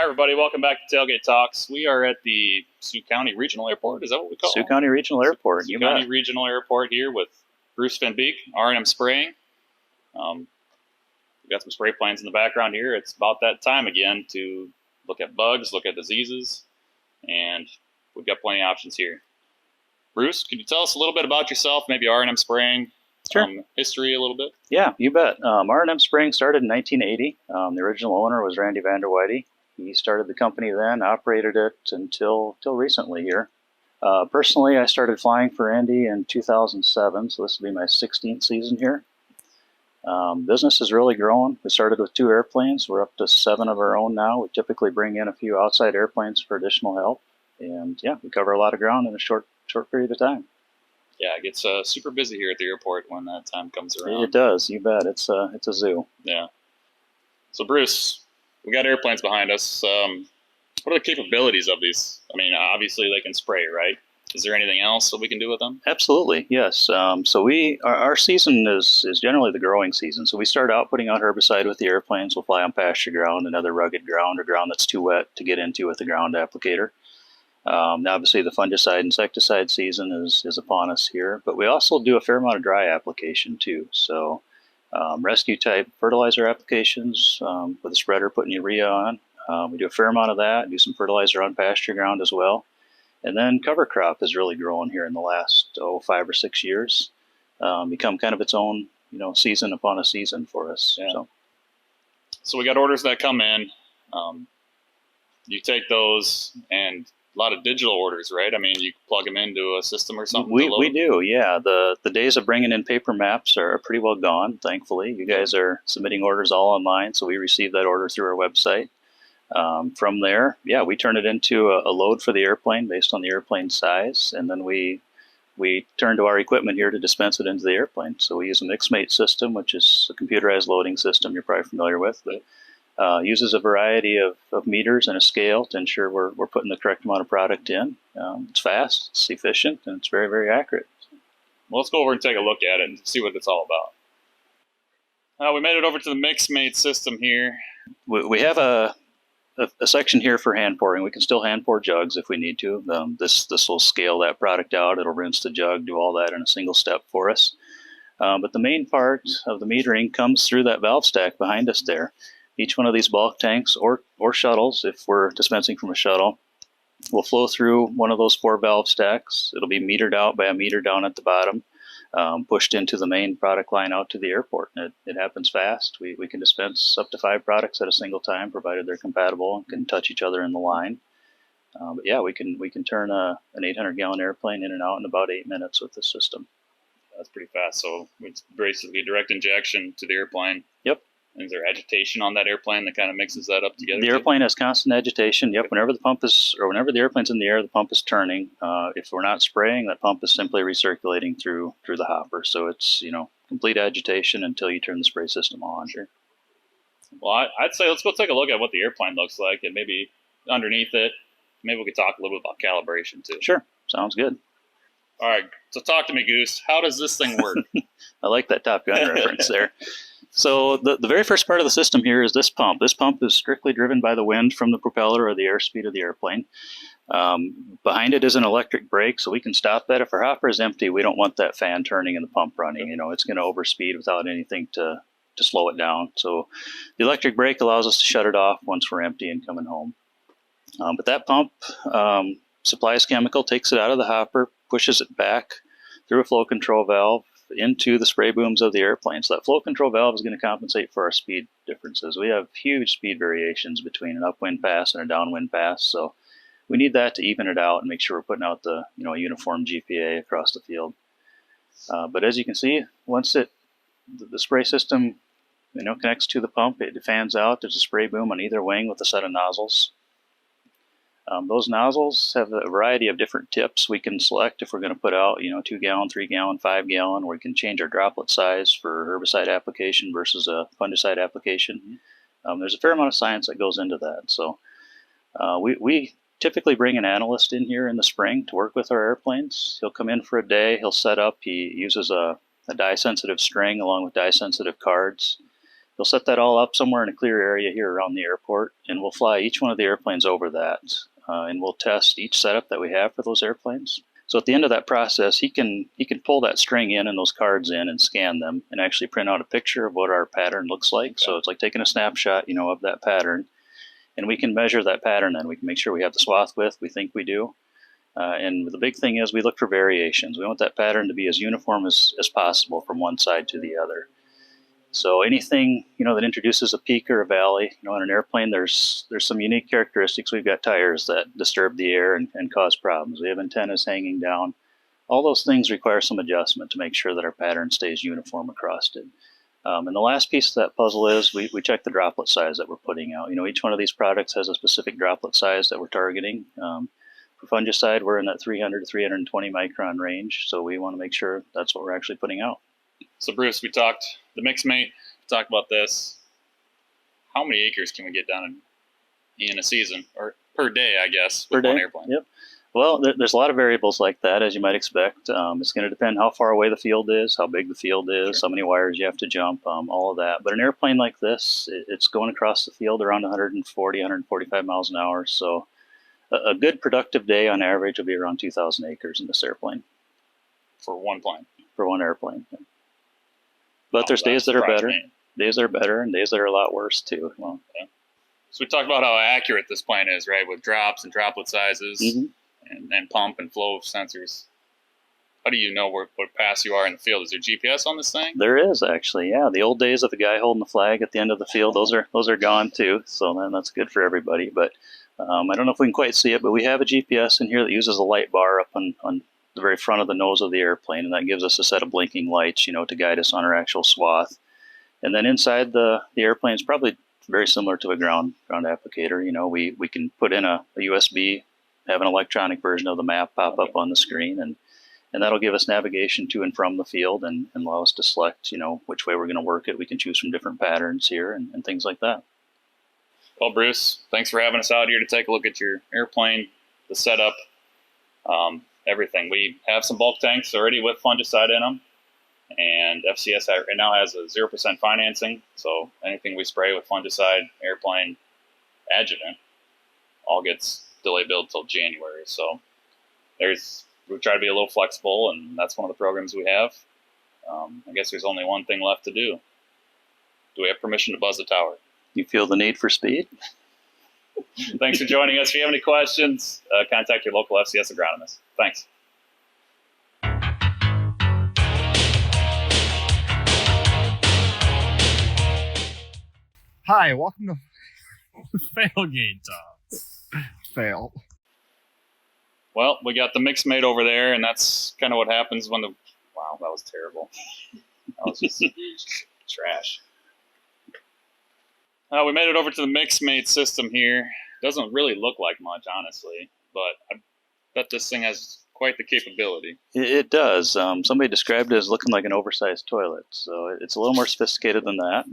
Hi, everybody. Welcome back to Tailgate Talks. We are at the Sioux County Regional Airport. Is that what we call it? Sioux County Regional Airport. Sioux County Regional Airport here with Bruce Van Beek, R&M Spraying. We've got some spray planes in the background here. It's about that time again to look at bugs, look at diseases, and we've got plenty of options here. Bruce, could you tell us a little bit about yourself, maybe R&M Spraying? Sure. History a little bit? Yeah, you bet. R&M Spraying started in 1980. The original owner was Randy Vanderweide. He started the company then, operated it until recently here. Personally, I started flying for Andy in 2007, so this will be my 16th season here. Business is really growing. We started with 2 airplanes. We're up to 7 of our own now. We typically bring in a few outside airplanes for additional help. And yeah, we cover a lot of ground in a short period of time. Yeah, it gets super busy here at the airport when that time comes around. It does, you bet. It's a zoo. Yeah. So Bruce, we got airplanes behind us. What are the capabilities of these? I mean, obviously they can spray, right? Is there anything else that we can do with them? Absolutely, yes. So our season is generally the growing season. So we start out putting out herbicide with the airplanes. We'll fly on pasture ground and other rugged ground or ground that's too wet to get into with the ground applicator. Now obviously the fungicide, insecticide season is upon us here, but we also do a fair amount of dry application too. So rescue type fertilizer applications with a spreader putting urea on. We do a fair amount of that, do some fertilizer on pasture ground as well. And then cover crop is really growing here in the last 5 or 6 years. Become kind of its own, season upon a season for us. Yeah. So we got orders that come in. You take those, and a lot of digital orders, right? I mean, you plug them into a system or something. We do, yeah. The days of bringing in paper maps are pretty well gone, thankfully. You guys are submitting orders all online, so we receive that order through our website. From there, yeah, we turn it into a load for the airplane based on the airplane size, and then we turn to our equipment here to dispense it into the airplane. So we use a mixmate system, which is a computerized loading system you're probably familiar with, but uses a variety of meters and a scale to ensure we're putting the correct amount of product in. It's fast, it's efficient, and it's very, very accurate. Well, let's go over and take a look at it and see what it's all about. We made it over to the mixmate system here. We have a section here for hand pouring. We can still hand pour jugs if we need to. This will scale that product out. It'll rinse the jug, do all that in a single step for us. But the main part of the metering comes through that valve stack behind us there. Each one of these bulk tanks or shuttles, if we're dispensing from a shuttle, will flow through one of those 4 valve stacks. It'll be metered out by a meter down at the bottom, pushed into the main product line out to the airport. It happens fast. We can dispense up to 5 products at a single time, provided they're compatible and can touch each other in the line. But yeah, we can turn an 800-gallon airplane in and out in about 8 minutes with this system. That's pretty fast. So it's basically direct injection to the airplane. Yep. And is there agitation on that airplane that kind of mixes that up together? The airplane has constant agitation. Yep. Whenever the airplane's in the air, the pump is turning. If we're not spraying, that pump is simply recirculating through the hopper. So it's complete agitation until you turn the spray system on. Sure. Well, I'd say let's go take a look at what the airplane looks like, and maybe underneath it, maybe we could talk a little bit about calibration too. Sure. Sounds good. All right. So talk to me, Goose. How does this thing work? I like that Top Gun reference there. So the very first part of the system here is this pump. This pump is strictly driven by the wind from the propeller or the airspeed of the airplane. Behind it is an electric brake, so we can stop that. If our hopper is empty, we don't want that fan turning and the pump running. It's going to overspeed without anything to slow it down. So the electric brake allows us to shut it off once we're empty and coming home. But that pump supplies chemical, takes it out of the hopper, pushes it back through a flow control valve into the spray booms of the airplane. So that flow control valve is going to compensate for our speed differences. We have huge speed variations between an upwind pass and a downwind pass, so we need that to even it out and make sure we're putting out the uniform GPA across the field. But as you can see, once the spray system connects to the pump, it fans out. There's a spray boom on either wing with a set of nozzles. Those nozzles have a variety of different tips we can select if we're going to put out, 2 gallon, 3 gallon, 5 gallon, or we can change our droplet size for herbicide application versus a fungicide application. There's a fair amount of science that goes into that. So we typically bring an analyst in here in the spring to work with our airplanes. He'll come in for a day. He'll set up. He uses a dye-sensitive string along with dye-sensitive cards. He'll set that all up somewhere in a clear area here around the airport, and we'll fly each one of the airplanes over that, and we'll test each setup that we have for those airplanes. So at the end of that process, he can pull that string in and those cards in and scan them and actually print out a picture of what our pattern looks like. So it's like taking a snapshot, of that pattern, and we can measure that pattern, and we can make sure we have the swath width we think we do. And the big thing is we look for variations. We want that pattern to be as uniform as possible from one side to the other. So anything, that introduces a peak or a valley, on an airplane, there's some unique characteristics. We've got tires that disturb the air and cause problems. We have antennas hanging down. All those things require some adjustment to make sure that our pattern stays uniform across it. And the last piece of that puzzle is we check the droplet size that we're putting out. Each one of these products has a specific droplet size that we're targeting. For fungicide, we're in that 300 to 320 micron range, so we want to make sure that's what we're actually putting out. So Bruce, we talked the mix mate. We talked about this. How many acres can we get done in a season, or per day, I guess, with one airplane? Yep. Well, there's a lot of variables like that, as you might expect. It's going to depend how far away the field is, how big the field is, Sure. how many wires you have to jump, all of that. But an airplane like this, it's going across the field around 140, 145 miles an hour. So a good productive day on average will be around 2,000 acres in this airplane. For one plane? For one airplane. But there's days that are better, days that are better, and days that are a lot worse too. Well, okay. So we talked about how accurate this plane is, right, with drops and droplet sizes. Mm-hmm. And pump and flow sensors. How do you know what pass you are in the field? Is there GPS on this thing? There is actually, yeah. The old days of the guy holding the flag at the end of the field, those are gone too. So then that's good for everybody. But I don't know if we can quite see it, but we have a GPS in here that uses a light bar up on the very front of the nose of the airplane, and that gives us a set of blinking lights, to guide us on our actual swath. And then inside the airplane is probably very similar to a ground applicator. We can put in a USB, have an electronic version of the map pop up on the screen, and that'll give us navigation to and from the field and allow us to select, which way we're going to work it. We can choose from different patterns here and things like that. Well, Bruce, thanks for having us out here to take a look at your airplane, the setup, everything. We have some bulk tanks already with fungicide in them, and FCS right now has a 0% financing, so anything we spray with fungicide, airplane, adjuvant, all gets delay build till January. So we try to be a little flexible, and that's one of the programs we have. I guess there's only one thing left to do. Do we have permission to buzz the tower? You feel the need for speed? Thanks for joining us. If you have any questions, contact your local FCS agronomist. Thanks. Hi, welcome to Tailgate talk. Fail. Well, we got the mix mate over there, and that's kind of what happens when wow, that was terrible. That was just trash. We made it over to the mix mate system here. Doesn't really look like much, honestly, but I bet this thing has quite the capability. It does. Somebody described it as looking like an oversized toilet, so it's a little more sophisticated than that.